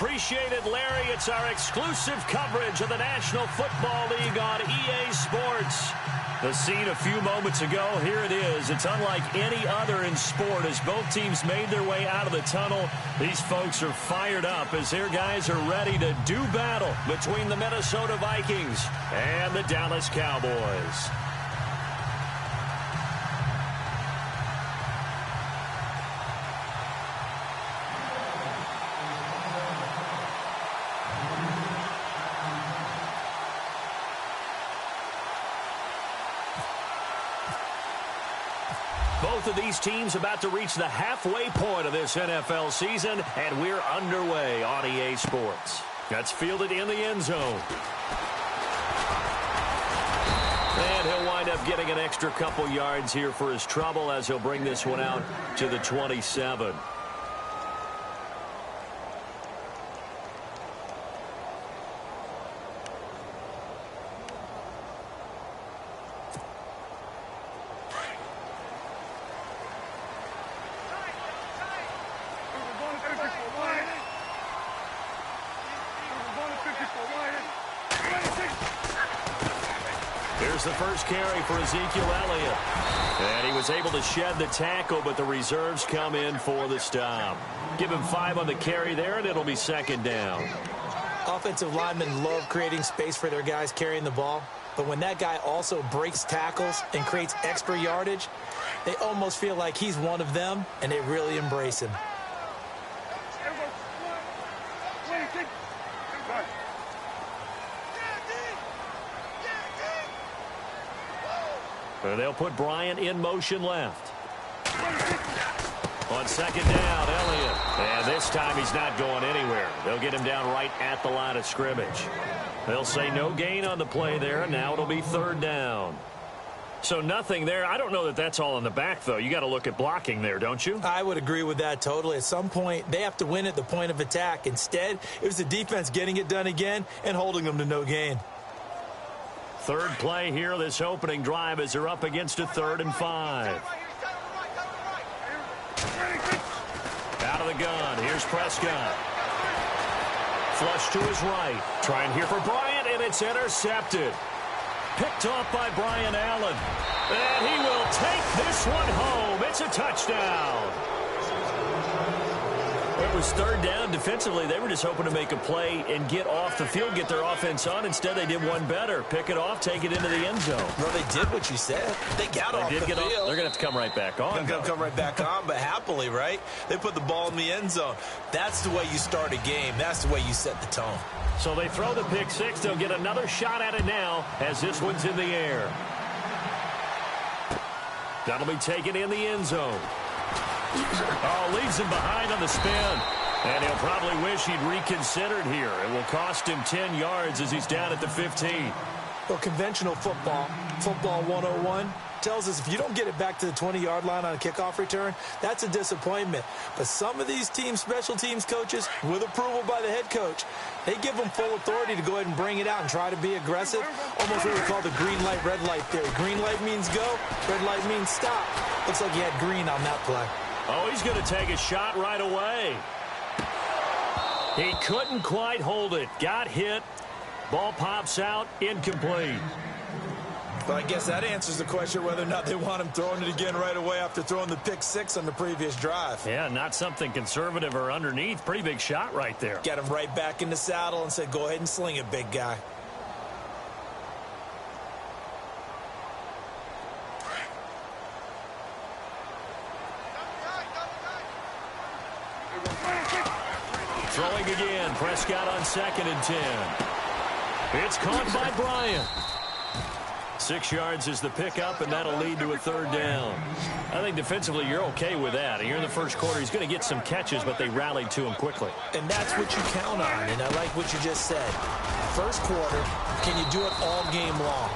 Appreciate it, Larry. It's our exclusive coverage of the National Football League on EA Sports. The scene a few moments ago, here it is. It's unlike any other in sport as both teams made their way out of the tunnel. These folks are fired up as their guys are ready to do battle between the Minnesota Vikings and the Dallas Cowboys. Both of these teams about to reach the halfway point of this NFL season, and we're underway on EA Sports. That's fielded in the end zone. And he'll wind up getting an extra couple yards here for his trouble as he'll bring this one out to the 27. Here's the first carry for Ezekiel Elliott. And he was able to shed the tackle, but the reserves come in for the stop. Give him 5 on the carry there, and it'll be second down. Offensive linemen love creating space for their guys carrying the ball. But when that guy also breaks tackles and creates extra yardage, they almost feel like he's one of them, and they really embrace him. They'll put Bryant in motion left. On second down, Elliott. And this time he's not going anywhere. They'll get him down right at the line of scrimmage. They'll say no gain on the play there, and now it'll be third down. So nothing there. I don't know that that's all in the back, though. You got to look at blocking there, don't you? I would agree with that totally. At some point, they have to win at the point of attack. Instead, it was the defense getting it done again and holding them to no gain. Third play here, this opening drive, as they're up against a 3rd and 5. Out of the gun, here's Prescott. Flush to his right. Trying here for Bryant, and it's intercepted. Picked off by Brian Allen. And he will take this one home. It's a touchdown. It was third down. Defensively, they were just hoping to make a play and get off the field, get their offense on. Instead, they did one better. Pick it off, take it into the end zone. Well, they did what you said. They got off the field. They're going to have to come right back on. They're going to come right back on, but happily, right? They put the ball in the end zone. That's the way you start a game. That's the way you set the tone. So they throw the pick six. They'll get another shot at it now as this one's in the air. That'll be taken in the end zone. Oh, leaves him behind on the spin. And he'll probably wish he'd reconsidered here. It will cost him 10 yards as he's down at the 15. Well, conventional football 101, tells us if you don't get it back to the 20-yard line on a kickoff return, that's a disappointment. But some of these teams, special teams coaches, with approval by the head coach, they give them full authority to go ahead and bring it out and try to be aggressive. Almost what we call the green light, red light theory. Green light means go, red light means stop. Looks like he had green on that play. Oh, he's going to take a shot right away. He couldn't quite hold it. Got hit. Ball pops out. Incomplete. But I guess that answers the question whether or not they want him throwing it again right away after throwing the pick six on the previous drive. Yeah, not something conservative or underneath. Pretty big shot right there. Get him right back in the saddle and say, go ahead and sling it, big guy. Throwing again. Prescott on 2nd and 10. It's caught by Bryant. 6 yards is the pickup, and that'll lead to a third down. I think defensively you're okay with that. Here in the first quarter, he's going to get some catches, but they rallied to him quickly. And that's what you count on, and I like what you just said. First quarter, can you do it all game long?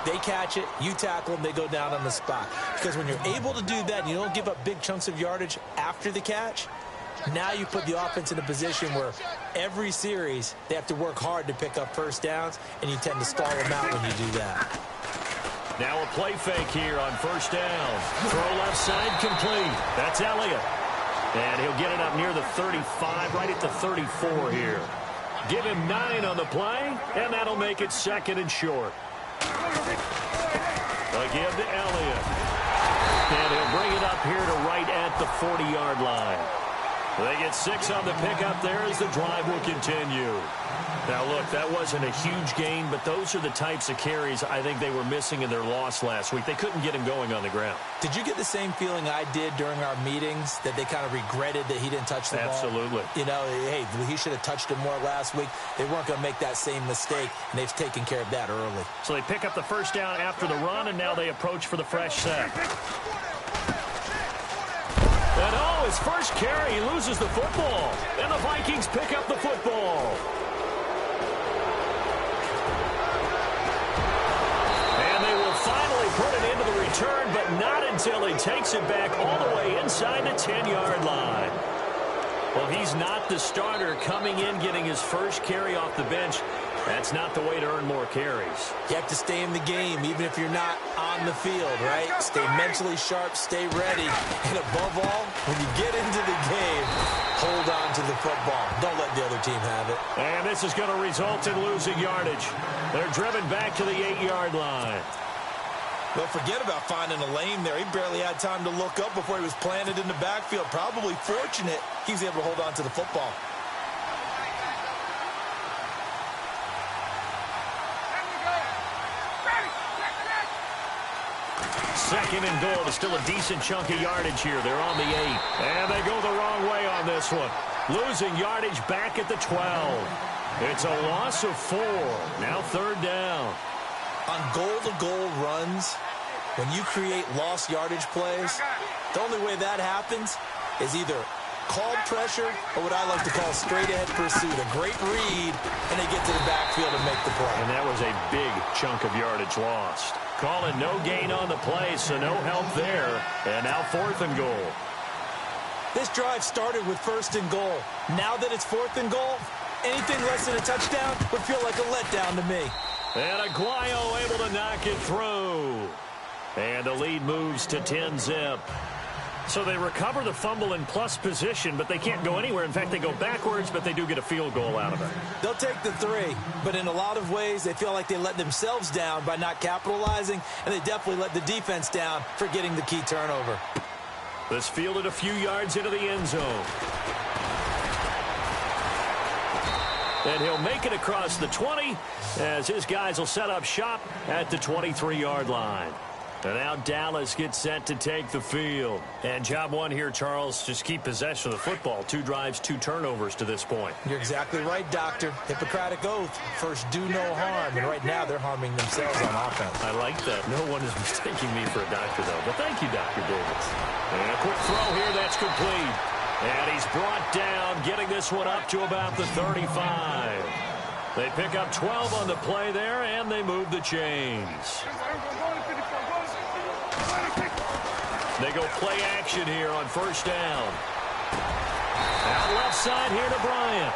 They catch it, you tackle them, they go down on the spot. Because when you're able to do that and you don't give up big chunks of yardage after the catch, now you put the offense in a position where every series they have to work hard to pick up first downs, and you tend to stall them out when you do that. Now a play fake here on first down. Throw left side complete. That's Elliott. And he'll get it up near the 35, right at the 34 here. Give him 9 on the play, and that'll make it 2nd and short. Again to Elliott. And he'll bring it up here to right at the 40-yard line. They get 6 on the pickup there as the drive will continue. Now, look, that wasn't a huge gain, but those are the types of carries I think they were missing in their loss last week. They couldn't get him going on the ground. Did you get the same feeling I did during our meetings, that they kind of regretted that he didn't touch the ball? Absolutely. You know, hey, he should have touched it more last week. They weren't going to make that same mistake, and they've taken care of that early. So they pick up the first down after the run, and now they approach for the fresh set. And his first carry, he loses the football. And the Vikings pick up the football. And they will finally put it into the return, but not until he takes it back all the way inside the 10-yard line. Well, he's not the starter coming in, getting his first carry off the bench. That's not the way to earn more carries. You have to stay in the game, even if you're not on the field, right? Stay mentally sharp, stay ready. And above all, when you get into the game, hold on to the football. Don't let the other team have it. And this is going to result in losing yardage. They're driven back to the 8-yard line. Well, forget about finding a lane there. He barely had time to look up before he was planted in the backfield. Probably fortunate he was able to hold on to the football. Second and goal. It's still a decent chunk of yardage here. They're on the 8. And they go the wrong way on this one. Losing yardage back at the 12. It's a loss of 4. Now 3rd down. On goal-to-goal runs, when you create lost yardage plays, the only way that happens is either called pressure or what I like to call straight-ahead pursuit. A great read, and they get to the backfield and make the play. And that was a big chunk of yardage lost. Calling no gain on the play, so no help there. And now 4th and goal. This drive started with 1st and goal. Now that it's 4th and goal, anything less than a touchdown would feel like a letdown to me. And Aguayo able to knock it through. And the lead moves to 10-zip. So they recover the fumble in plus position, but they can't go anywhere. In fact, they go backwards, but they do get a field goal out of it. They'll take the 3, but in a lot of ways, they feel like they let themselves down by not capitalizing, and they definitely let the defense down for getting the key turnover. This fielded a few yards into the end zone. And he'll make it across the 20 as his guys will set up shop at the 23-yard line. And now Dallas gets set to take the field. And job one here, Charles, just keep possession of the football. 2 drives, 2 turnovers to this point. You're exactly right, Doctor. Hippocratic oath. First, do no harm. And right now, they're harming themselves on offense. I like that. No one is mistaking me for a doctor, though. But thank you, Dr. Davis. And a quick throw here. That's complete. And he's brought down, getting this one up to about the 35. They pick up 12 on the play there, and they move the chains. They go play action here on 1st down. Out left side here to Bryant.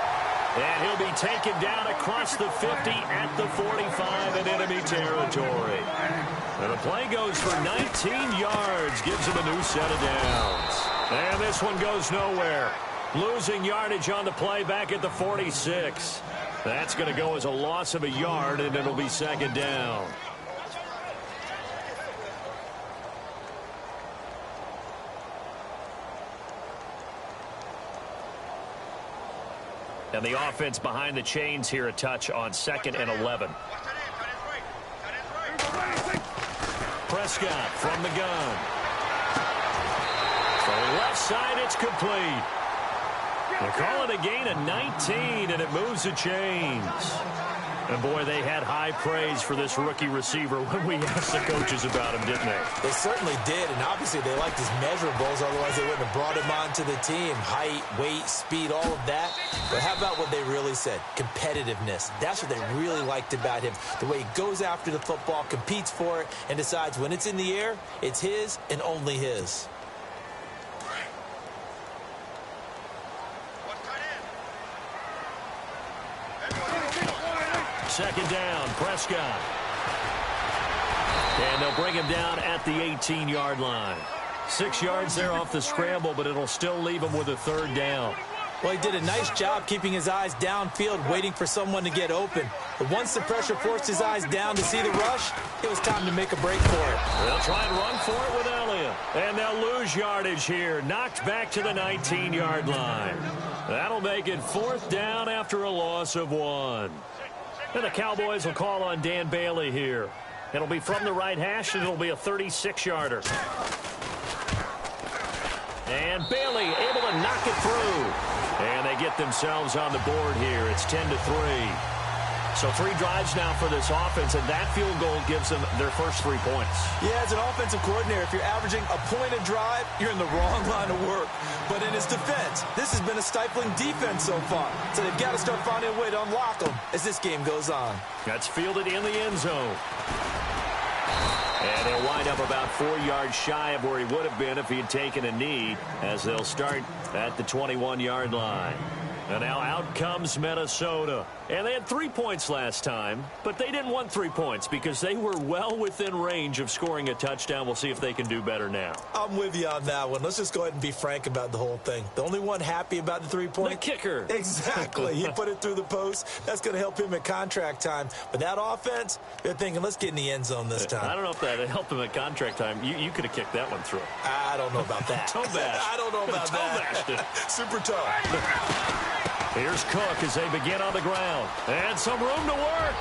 And he'll be taken down across the 50 at the 45 in enemy territory. And the play goes for 19 yards, gives him a new set of downs. And this one goes nowhere. Losing yardage on the play back at the 46. That's going to go as a loss of a yard, and it'll be 2nd down. And the offense behind the chains here a touch on 2nd and 11. Prescott from the gun. So left side, it's complete. They call it a gain of 19, and it moves the chains. And, boy, they had high praise for this rookie receiver when we asked the coaches about him, didn't they? They certainly did, and obviously they liked his measurables. Otherwise, they wouldn't have brought him onto the team. Height, weight, speed, all of that. But how about what they really said? Competitiveness. That's what they really liked about him. The way he goes after the football, competes for it, and decides when it's in the air, it's his and only his. 2nd down, Prescott. And they'll bring him down at the 18-yard line. 6 yards there off the scramble, but it'll still leave him with a third down. Well, he did a nice job keeping his eyes downfield, waiting for someone to get open. But once the pressure forced his eyes down to see the rush, it was time to make a break for it. They'll try and run for it with Elliott. And they'll lose yardage here. Knocked back to the 19-yard line. That'll make it 4th down after a loss of 1. And the Cowboys will call on Dan Bailey here. It'll be from the right hash, and it'll be a 36-yarder. And Bailey able to knock it through. And they get themselves on the board here. It's 10-3. So 3 drives now for this offense, and that field goal gives them their first 3 points. Yeah, as an offensive coordinator, if you're averaging a point a drive, you're in the wrong line of work. But in his defense, this has been a stifling defense so far. So they've got to start finding a way to unlock them as this game goes on. That's fielded in the end zone. And they'll wind up about 4 yards shy of where he would have been if he had taken a knee, as they'll start at the 21-yard line. And now out comes Minnesota. And they had 3 points last time, but they didn't want 3 points because they were well within range of scoring a touchdown. We'll see if they can do better now. I'm with you on that one. Let's just go ahead and be frank about the whole thing. The only one happy about the 3-point? The kicker. Exactly. He put it through the post. That's going to help him at contract time. But that offense, they're thinking, let's get in the end zone this time. I don't know if that helped him at contract time. You could have kicked that one through. I don't know about that. Toe bash. I don't know about that. Super toe. Here's Cook as they begin on the ground. And some room to work.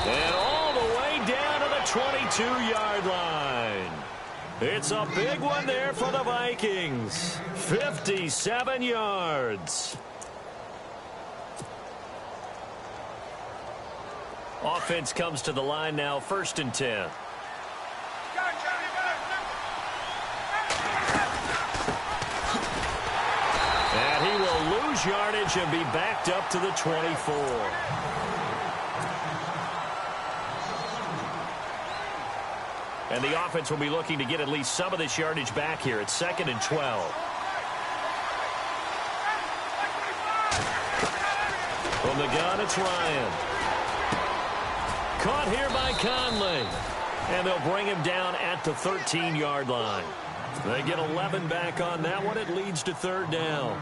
And all the way down to the 22-yard line. It's a big one there for the Vikings. 57 yards. Offense comes to the line now, 1st and 10. And he will lose yardage and be backed up to the 24. And the offense will be looking to get at least some of this yardage back here. It's 2nd and 12. From the gun, it's Ryan. Caught here by Conley. And they'll bring him down at the 13-yard line. They get 11 back on that one. It leads to 3rd down.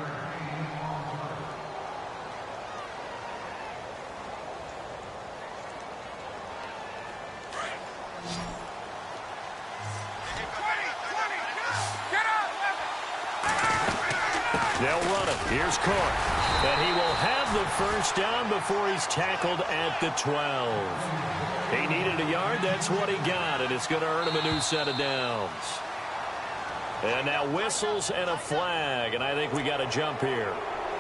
They'll run it. Here's Cook. And he will have the 1st down before he's tackled at the 12. He needed a yard. That's what he got. And it's going to earn him a new set of downs. And now whistles and a flag. And I think we got a jump here.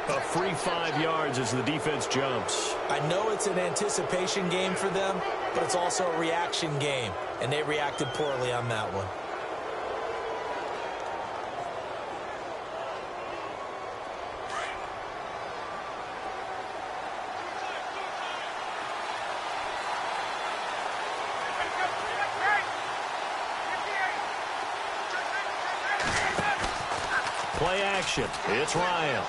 A free 5 yards as the defense jumps. I know it's an anticipation game for them, but it's also a reaction game. And they reacted poorly on that one. Play action. It's Ryan.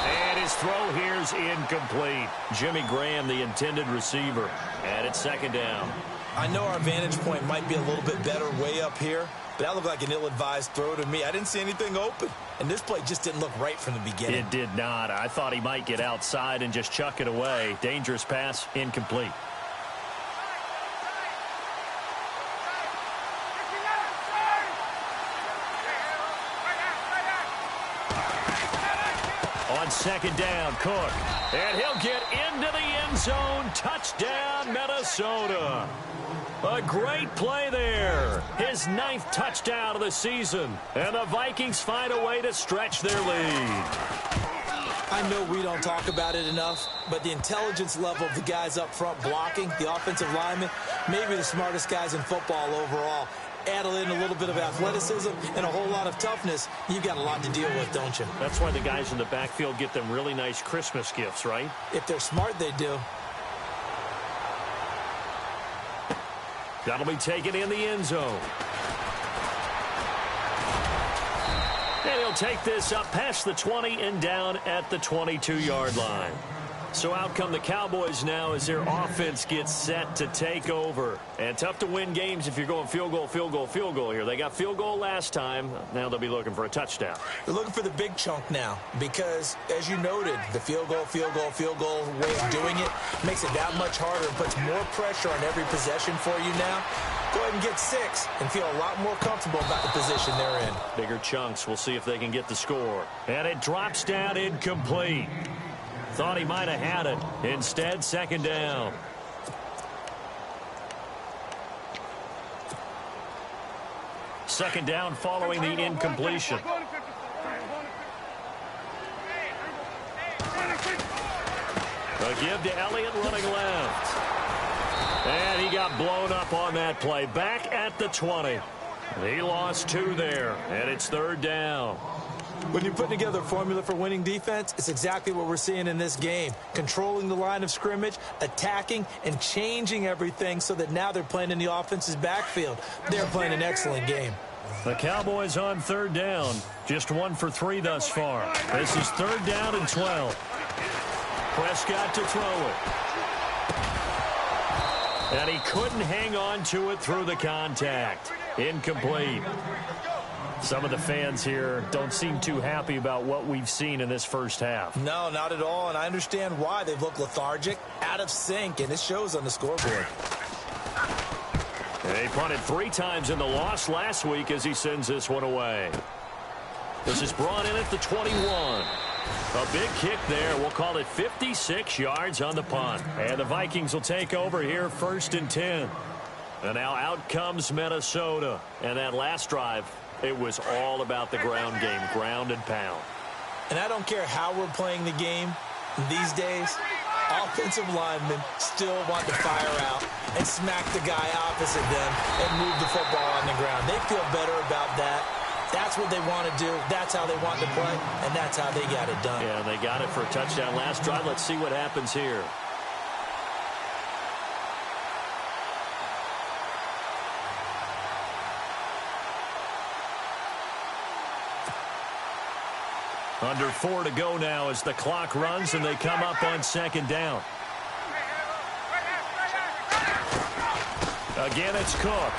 And his throw here's incomplete. Jimmy Graham, the intended receiver. And it's 2nd down. I know our vantage point might be a little bit better way up here, but that looked like an ill-advised throw to me. I didn't see anything open. And this play just didn't look right from the beginning. It did not. I thought he might get outside and just chuck it away. Dangerous pass, incomplete. On 2nd down, Cook. And he'll get into the end zone. Touchdown, Minnesota. A great play there. His 9th touchdown of the season. And the Vikings find a way to stretch their lead. I know we don't talk about it enough, but the intelligence level of the guys up front blocking, the offensive linemen, maybe the smartest guys in football overall. Add in a little bit of athleticism and a whole lot of toughness, you've got a lot to deal with, don't you? That's why the guys in the backfield get them really nice Christmas gifts, right? If they're smart, they do. That'll be taken in the end zone. And he'll take this up past the 20 and down at the 22-yard line. So out come the Cowboys now as their offense gets set to take over. And tough to win games if you're going field goal, field goal, field goal here. They got field goal last time. Now they'll be looking for a touchdown. They're looking for the big chunk now because, as you noted, the field goal way of doing it makes it that much harder and puts more pressure on every possession for you now. Go ahead and get 6 and feel a lot more comfortable about the position they're in. Bigger chunks. We'll see if they can get the score. And it drops down incomplete. Thought he might have had it. Instead, second down. Second down following the incompletion. A give to Elliott running left. And he got blown up on that play. Back at the 20. He lost 2 there, and it's third down. When you put together a formula for winning defense, it's exactly what we're seeing in this game. Controlling the line of scrimmage, attacking, and changing everything so that now they're playing in the offense's backfield. They're playing an excellent game. The Cowboys on third down. Just 1 for 3 thus far. This is third down and 12. Prescott to throw it. And he couldn't hang on to it through the contact. Incomplete. Some of the fans here don't seem too happy about what we've seen in this first half. No, not at all, and I understand why. They've looked lethargic, out of sync, and it shows on the scoreboard. They punted 3 times in the loss last week as he sends this one away. This is brought in at the 21. A big kick there. We'll call it 56 yards on the punt. And the Vikings will take over here first and 10. And now out comes Minnesota. And that last drive, it was all about the ground game, ground and pound. And I don't care how we're playing the game these days, offensive linemen still want to fire out and smack the guy opposite them and move the football on the ground. They feel better about that. That's what they want to do. That's how they want to play, and that's how they got it done. Yeah, they got it for a touchdown last drive. Let's see what happens here. Under 4 to go now as the clock runs and they come up on second down. Again, it's Cook.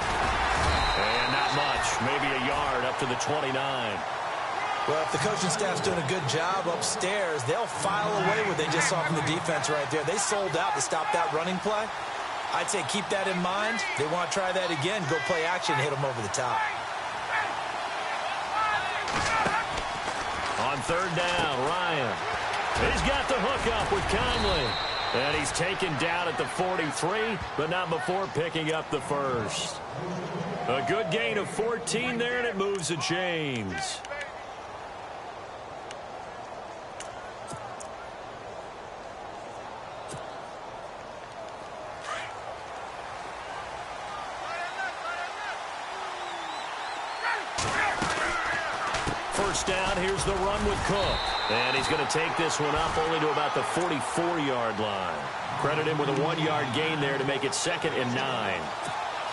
And not much. Maybe a yard up to the 29. Well, if the coaching staff's doing a good job upstairs, they'll file away what they just saw from the defense right there. They sold out to stop that running play. I'd say keep that in mind. They want to try that again. Go play action and hit them over the top. On third down, Ryan. He's got the hook up with Conley. And he's taken down at the 43, but not before picking up the first. A good gain of 14 there, and it moves the chains. First down, here's the run with Cook. And he's going to take this one up only to about the 44-yard line. Credit him with a 1-yard gain there to make it second and 9.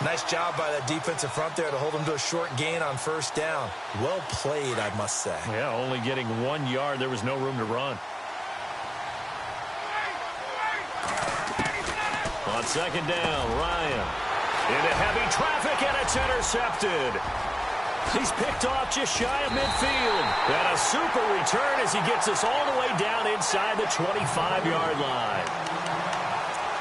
Nice job by that defensive front there to hold him to a short gain on first down. Well played, I must say. Yeah, only getting 1 yard. There was no room to run. On second down, Ryan. Into heavy traffic, and it's intercepted. He's picked off just shy of midfield. And a super return as he gets us all the way down inside the 25-yard line.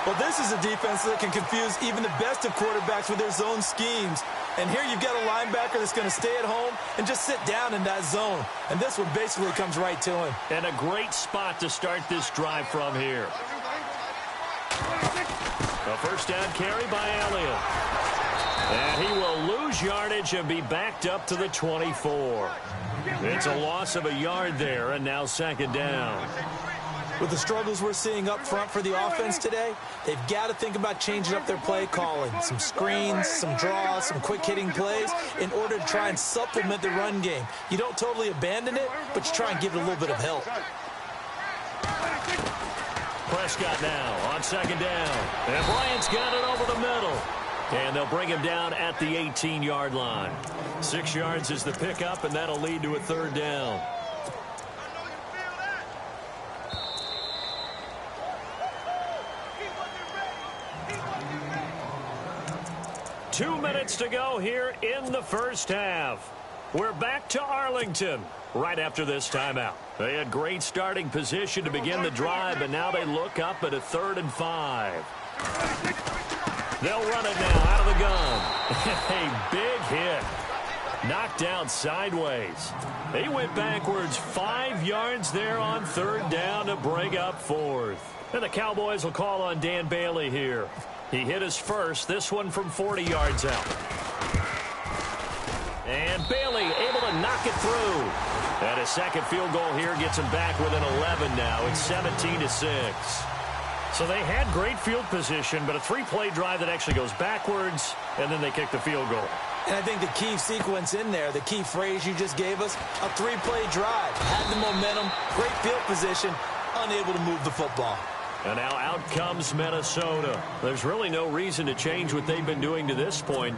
Well, this is a defense that can confuse even the best of quarterbacks with their zone schemes. And here you've got a linebacker that's going to stay at home and just sit down in that zone. And this one basically comes right to him. And a great spot to start this drive from here. A first down carry by Elliott. And he will lose yardage and be backed up to the 24. It's a loss of a yard there, and now second down. With the struggles we're seeing up front for the offense today, they've got to think about changing up their play calling. Some screens, some draws, some quick-hitting plays in order to try and supplement the run game. You don't totally abandon it, but you try and give it a little bit of help. Prescott now on second down. And Bryant's got it over the middle. And they'll bring him down at the 18-yard line. 6 yards is the pickup, and that'll lead to a third down. 2 minutes to go here in the first half. We're back to Arlington right after this timeout. They had great starting position to begin the drive, but now they look up at a 3rd and 5. They'll run it now out of the gun. A big hit. Knocked down sideways. He went backwards 5 yards there on 3rd down to bring up 4th. And the Cowboys will call on Dan Bailey here. He hit his first, this one from 40 yards out. And Bailey able to knock it through. And a second field goal here gets him back within 11 now. It's 17-6. So they had great field position, but a 3-play drive that actually goes backwards, and then they kick the field goal. And I think the key sequence in there, the key phrase you just gave us, a 3-play drive. Had the momentum, great field position, unable to move the football. And now out comes Minnesota. There's really no reason to change what they've been doing to this point.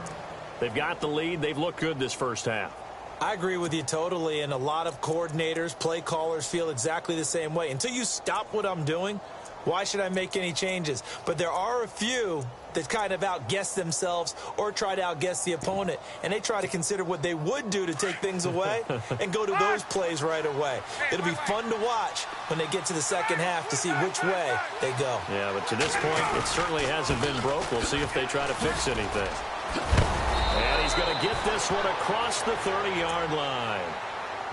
They've got the lead. They've looked good this first half. I agree with you totally, and a lot of coordinators, play callers feel exactly the same way. Until you stop what I'm doing, why should I make any changes? But there are a few that kind of outguess themselves or try to outguess the opponent, and they try to consider what they would do to take things away and go to those plays right away. It'll be fun to watch when they get to the second half to see which way they go. Yeah, but to this point, it certainly hasn't been broke. We'll see if they try to fix anything. And he's going to get this one across the 30-yard line.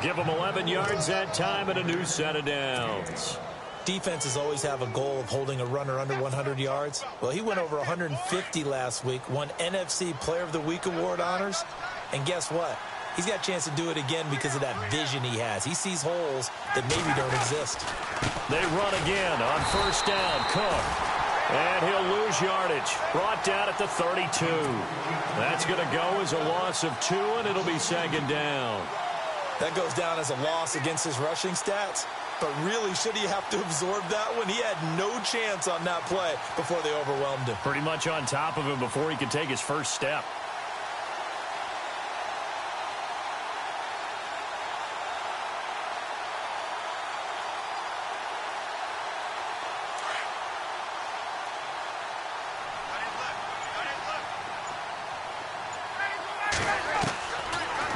Give him 11 yards that time and a new set of downs. Defenses always have a goal of holding a runner under 100 yards. Well, he went over 150 last week, won NFC Player of the Week award honors. And guess what? He's got a chance to do it again because of that vision he has. He sees holes that maybe don't exist. They run again on 1st down. Cook. And he'll lose yardage. Brought down at the 32. That's going to go as a loss of 2, and it'll be 2nd down. That goes down as a loss against his rushing stats. But really, should he have to absorb that one? He had no chance on that play before they overwhelmed him. Pretty much on top of him before he could take his first step.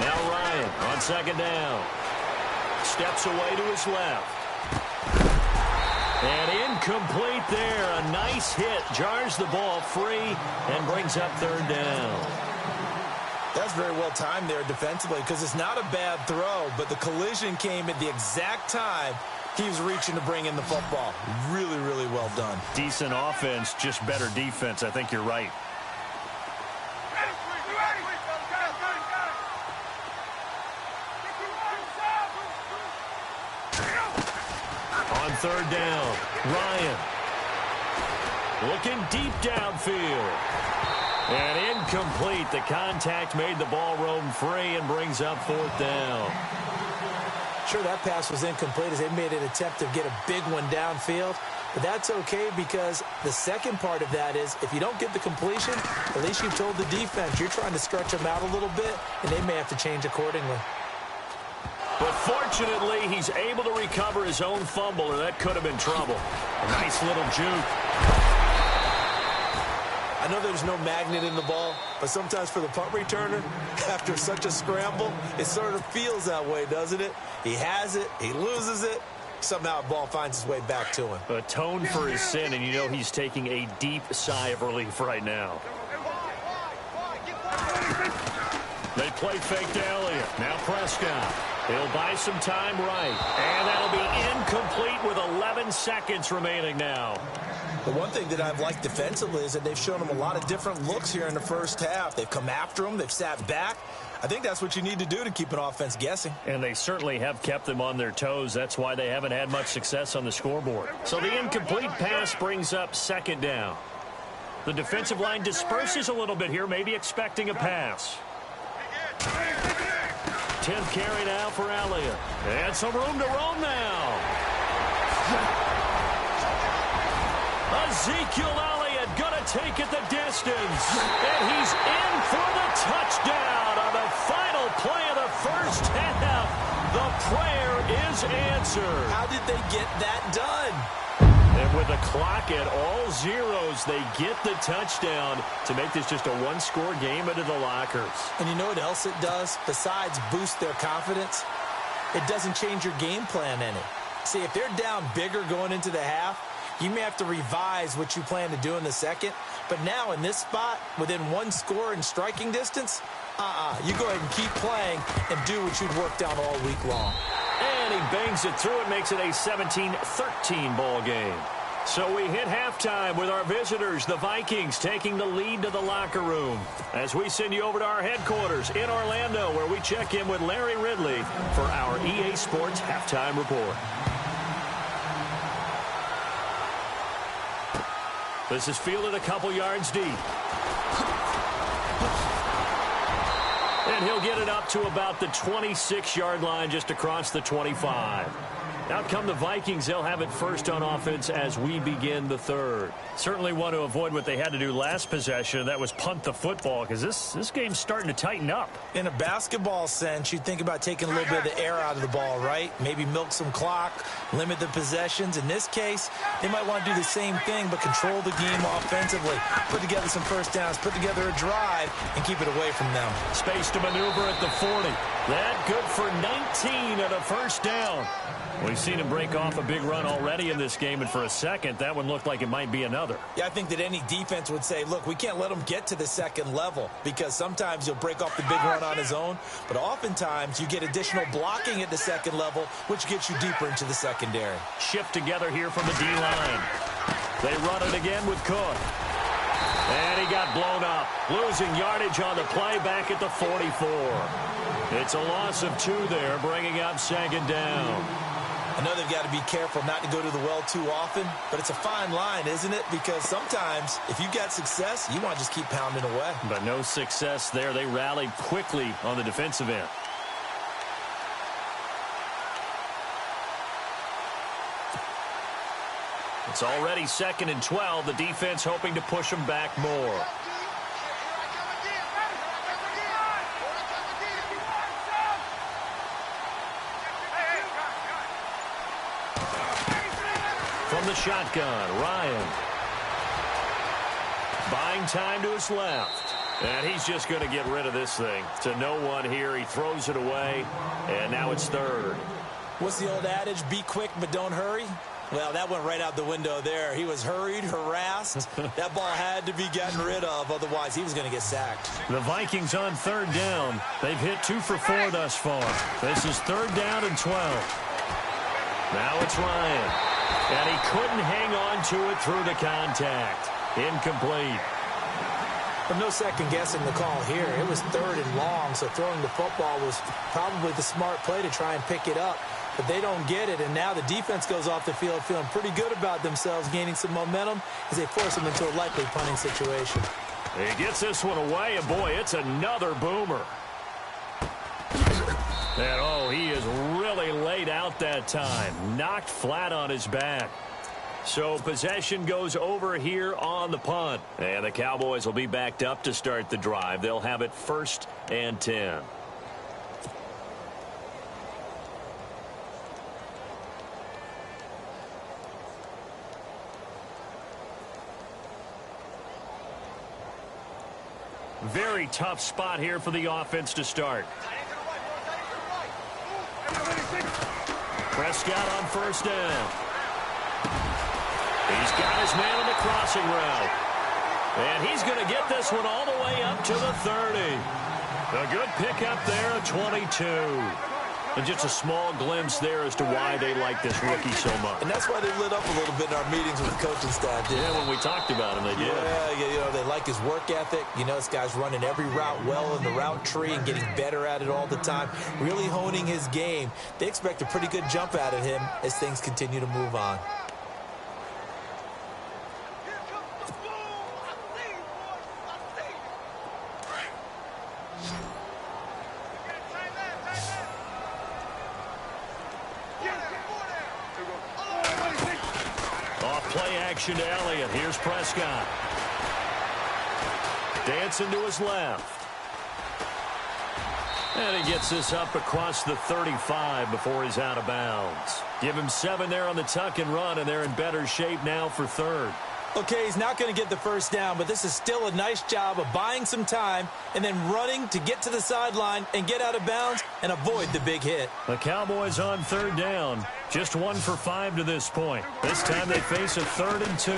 Now Ryan on 2nd down. Steps away to his left. And incomplete there. A nice hit. Jars the ball free and brings up 3rd down. That's very well timed there defensively because it's not a bad throw, but the collision came at the exact time he was reaching to bring in the football. Really, really well done. Decent offense, just better defense. I think you're right. On 3rd down, Ryan looking deep downfield. And incomplete. The contact made the ball roam free and brings up 4th down. Sure, that pass was incomplete as they made an attempt to get a big one downfield. But that's okay because the second part of that is if you don't get the completion, at least you've told the defense you're trying to stretch them out a little bit, and they may have to change accordingly. But fortunately, he's able to recover his own fumble, or that could have been trouble. A nice little juke. I know there's no magnet in the ball, but sometimes for the punt returner, after such a scramble, it sort of feels that way, doesn't it? He has it, he loses it, somehow the ball finds its way back to him. Atone for his sin, and you know he's taking a deep sigh of relief right now. They play fake to Elliott. Now Prescott. He'll buy some time right. And that'll be incomplete with 11 seconds remaining now. The one thing that I've liked defensively is that they've shown him a lot of different looks here in the first half. They've come after him. They've sat back. I think that's what you need to do to keep an offense guessing. And they certainly have kept them on their toes. That's why they haven't had much success on the scoreboard. So the incomplete pass brings up 2nd down. The defensive line disperses a little bit here, maybe expecting a pass. 10th carry now for Elliott. And some room to roam now. Ezekiel Elliott going to take it the distance. And he's in for the touchdown on the final play of the first half. The prayer is answered. How did they get that done? And with the clock at all zeros, they get the touchdown to make this just a one-score game into the lockers. And you know what else it does? Besides boost their confidence, it doesn't change your game plan any. See, if they're down bigger going into the half, you may have to revise what you plan to do in the second. But now in this spot, within one score in striking distance, you go ahead and keep playing and do what you'd worked on all week long. And he bangs it through and makes it a 17-13 ball game. So we hit halftime with our visitors, the Vikings, taking the lead to the locker room. As we send you over to our headquarters in Orlando, where we check in with Larry Ridley for our EA Sports Halftime Report. This is fielded a couple yards deep. And he'll get it up to about the 26-yard line, just across the 25. Out come the Vikings. They'll have it first on offense as we begin the third. Certainly want to avoid what they had to do last possession. That was punt the football, because this game's starting to tighten up. In a basketball sense, you think about taking a little bit of the air out of the ball, right? Maybe milk some clock, limit the possessions. In this case, they might want to do the same thing, but control the game offensively. Put together some first downs, put together a drive, and keep it away from them. Space to maneuver at the 40. That good for 19 and a first down. We've seen him break off a big run already in this game, and for a second, that one looked like it might be another. Yeah, I think that any defense would say, look, we can't let him get to the second level, because sometimes he'll break off the big run on his own, but oftentimes you get additional blocking at the second level, which gets you deeper into the secondary. Shift together here from the D-line. They run it again with Cook. And he got blown up, losing yardage on the play back at the 44. It's a loss of 2 there, bringing up second down. I know they've got to be careful not to go to the well too often, but it's a fine line, isn't it? Because sometimes if you've got success, you want to just keep pounding away. But no success there. They rallied quickly on the defensive end. It's already 2nd and 12. The defense hoping to push them back more. From the shotgun, Ryan. Buying time to his left. And he's just going to get rid of this thing. To no one here. He throws it away. And now it's 3rd. What's the old adage? Be quick, but don't hurry. Well, that went right out the window there. He was hurried, harassed. That ball had to be gotten rid of. Otherwise, he was going to get sacked. The Vikings on 3rd down. They've hit 2 for 4 thus far. This is 3rd down and 12. Now it's Ryan. And he couldn't hang on to it through the contact. Incomplete. But no second guessing the call here. It was 3rd and long, so throwing the football was probably the smart play to try and pick it up. But they don't get it, and now the defense goes off the field feeling pretty good about themselves, gaining some momentum as they force them into a likely punting situation. He gets this one away, and boy, it's another boomer. And oh, he is really laid out that time. Knocked flat on his back. So possession goes over here on the punt. And the Cowboys will be backed up to start the drive. They'll have it 1st and 10. Very tough spot here for the offense to start. Prescott on 1st down. He's got his man on the crossing route. And he's going to get this one all the way up to the 30. A good pickup there at 22. And just a small glimpse there as to why they like this rookie so much. And that's why they lit up a little bit in our meetings with the coaching staff. Yeah, when we talked about him, they did. Yeah, they like his work ethic. You know, this guy's running every route well in the route tree and getting better at it all the time. Really honing his game. They expect a pretty good jump out of him as things continue to move on. Play action to Elliott. Here's Prescott. Dancing to his left. And he gets this up across the 35 before he's out of bounds. Give him 7 there on the tuck and run, and they're in better shape now for third. Okay, he's not going to get the first down, but this is still a nice job of buying some time and then running to get to the sideline and get out of bounds and avoid the big hit. The Cowboys on third down. Just 1 for 5 to this point. This time they face a 3rd and 2.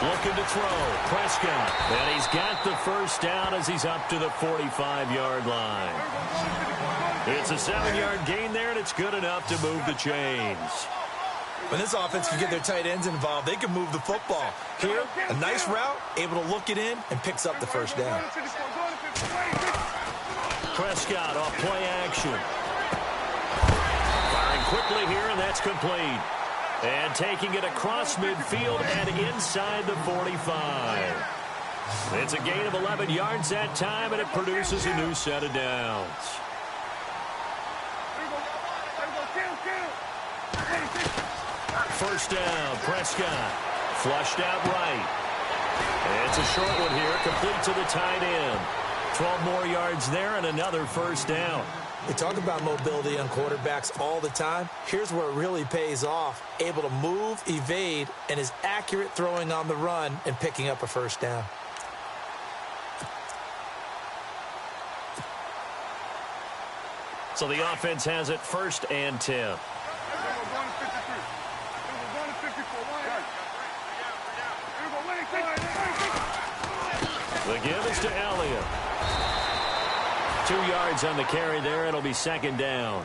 Looking to throw. Prescott. And he's got the first down as he's up to the 45-yard line. It's a 7-yard gain there, and it's good enough to move the chains. When this offense can get their tight ends involved, they can move the football. Here, a nice route, able to look it in, and picks up the first down. Prescott off play action. Firing quickly here, and that's complete. And taking it across midfield and inside the 45. It's a gain of 11 yards that time, and it produces a new set of downs. First down, Prescott. Flushed out right. It's a short one here, complete to the tight end. 12 more yards there and another first down. We talk about mobility on quarterbacks all the time. Here's where it really pays off. Able to move, evade, and is accurate throwing on the run and picking up a first down. So the offense has it 1st and 10. The give is to Elliott. 2 yards on the carry there. It'll be 2nd down.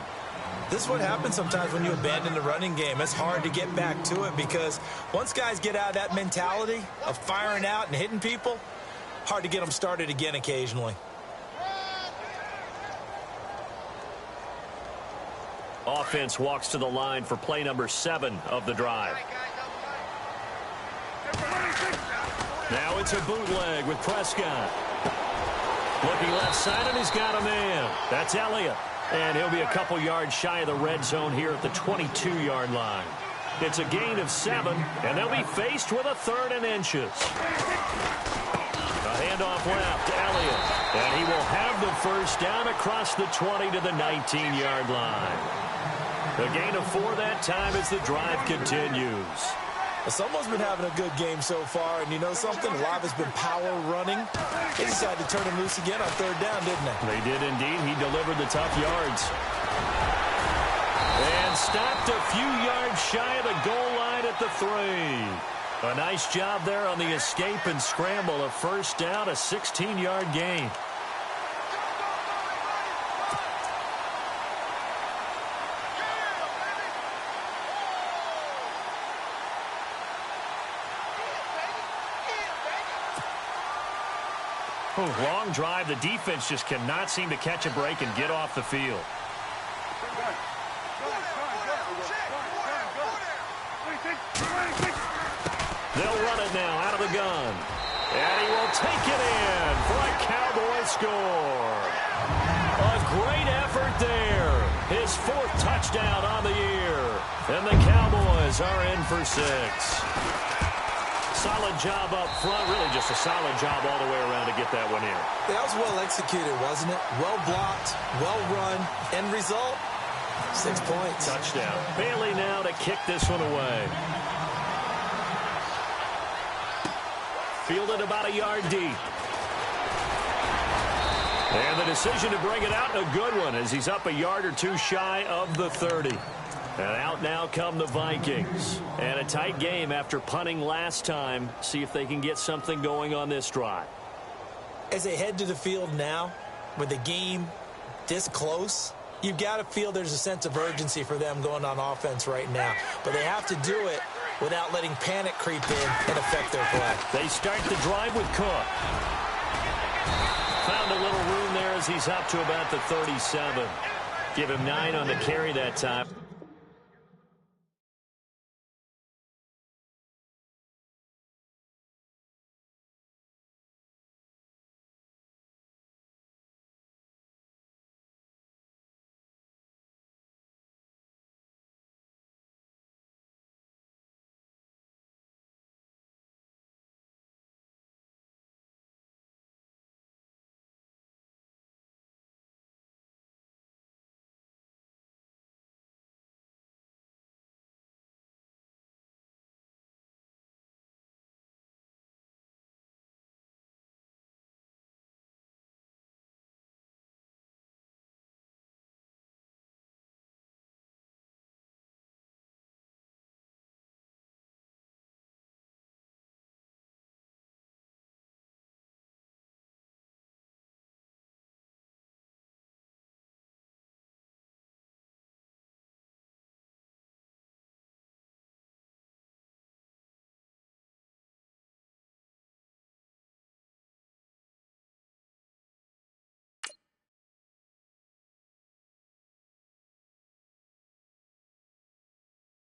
This is what happens sometimes when you abandon the running game. It's hard to get back to it because once guys get out of that mentality of firing out and hitting people, hard to get them started again occasionally. Offense walks to the line for play number 7 of the drive. Now it's a bootleg with Prescott. Looking left side, and he's got a man. That's Elliott. And he'll be a couple yards shy of the red zone here at the 22-yard line. It's a gain of 7, and they'll be faced with a 3rd and inches. A handoff left to Elliott. And he will have the first down across the 20 to the 19-yard line. A gain of 4 that time as the drive continues. Someone's been having a good game so far, and you know something? A lot of it's been power running. They decided to turn him loose again on 3rd down, didn't they? They did indeed. He delivered the tough yards. And stopped a few yards shy of the goal line at the 3. A nice job there on the escape and scramble. A first down, a 16-yard gain. Long drive. The defense just cannot seem to catch a break and get off the field. They'll run it now out of the gun. And he will take it in for a Cowboy score. A great effort there. His 4th touchdown on the year. And the Cowboys are in for 6. Solid job up front. Really just a solid job all the way around to get that one in. That was well executed, wasn't it? Well blocked, well run. End result, 6 points. Touchdown. Bailey now to kick this one away. Fielded about a yard deep. And the decision to bring it out, a good one, as he's up a yard or 2 shy of the 30. And out now come the Vikings. And a tight game after punting last time. See if they can get something going on this drive. As they head to the field now, with the game this close, you've got to feel there's a sense of urgency for them going on offense right now. But they have to do it without letting panic creep in and affect their play. They start the drive with Cook. Found a little room there as he's up to about the 37. Give him 9 on the carry that time.